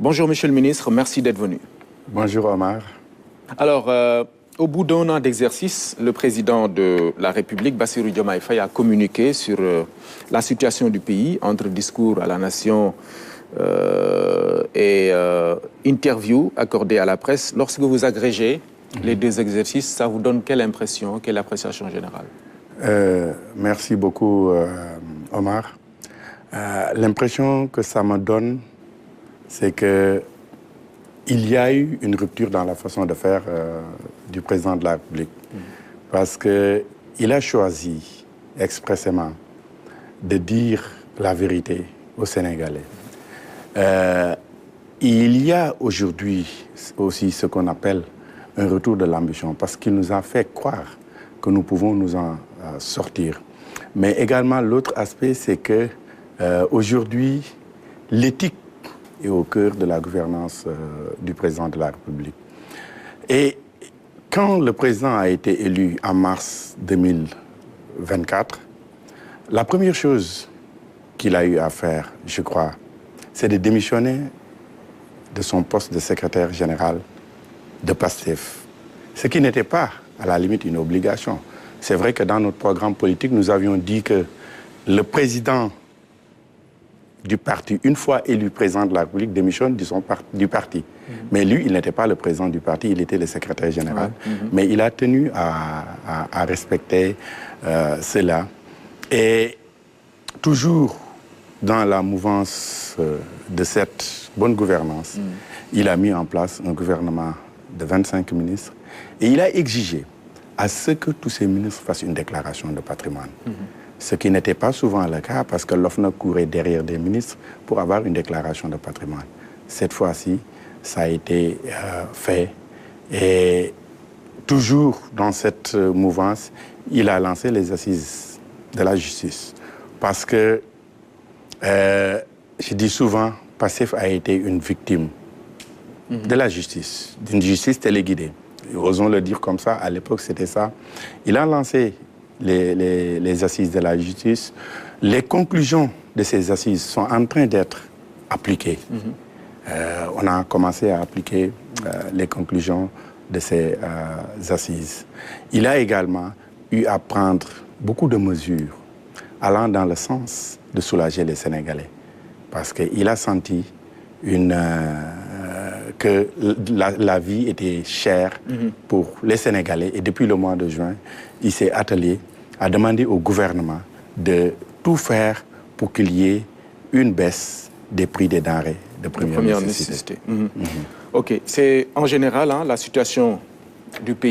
Bonjour Monsieur le ministre, merci d'être venu. Bonjour Omar. Alors, au bout d'un an d'exercice, le président de la République, Bassirou Diomaye Faye, a communiqué sur la situation du pays entre discours à la nation et interview accordée à la presse. Lorsque vous agrégez les deux exercices, ça vous donne quelle impression, quelle appréciation générale? Merci beaucoup Omar. L'impression que ça me donne, c'est que il y a eu une rupture dans la façon de faire du président de la République. Parce qu'il a choisi expressément de dire la vérité aux Sénégalais. Il y a aujourd'hui aussi ce qu'on appelle un retour de l'ambition, parce qu'il nous a fait croire que nous pouvons nous en sortir. Mais également, l'autre aspect, c'est que aujourd'hui, l'éthique est au cœur de la gouvernance du président de la République. Et quand le président a été élu en mars 2024, la première chose qu'il a eu à faire, je crois, c'est de démissionner de son poste de secrétaire général de PASTEF. Ce qui n'était pas, à la limite, une obligation. C'est vrai que dans notre programme politique, nous avions dit que le président du parti, une fois élu président de la République, démissionne du parti. Mais lui, il n'était pas le président du parti, il était le secrétaire général. Mais il a tenu à respecter cela. Et toujours dans la mouvance de cette bonne gouvernance, il a mis en place un gouvernement de 25 ministres et il a exigé à ce que tous ces ministres fassent une déclaration de patrimoine. Ce qui n'était pas souvent le cas parce que l'OFNAC courait derrière des ministres pour avoir une déclaration de patrimoine. Cette fois-ci, ça a été fait et toujours dans cette mouvance, il a lancé les assises de la justice. Parce que, je dis souvent, PASTEF a été une victime de la justice, d'une justice téléguidée. Osons le dire comme ça, à l'époque c'était ça. Il a lancé les assises de la justice. Les conclusions de ces assises sont en train d'être appliquées. On a commencé à appliquer les conclusions de ces assises. Il a également eu à prendre beaucoup de mesures allant dans le sens de soulager les Sénégalais. Parce qu'il a senti que la vie était chère pour les Sénégalais. Et depuis le mois de juin, il s'est attelé à demander au gouvernement de tout faire pour qu'il y ait une baisse des prix des denrées de première nécessité. Ok, c'est en général la situation du pays.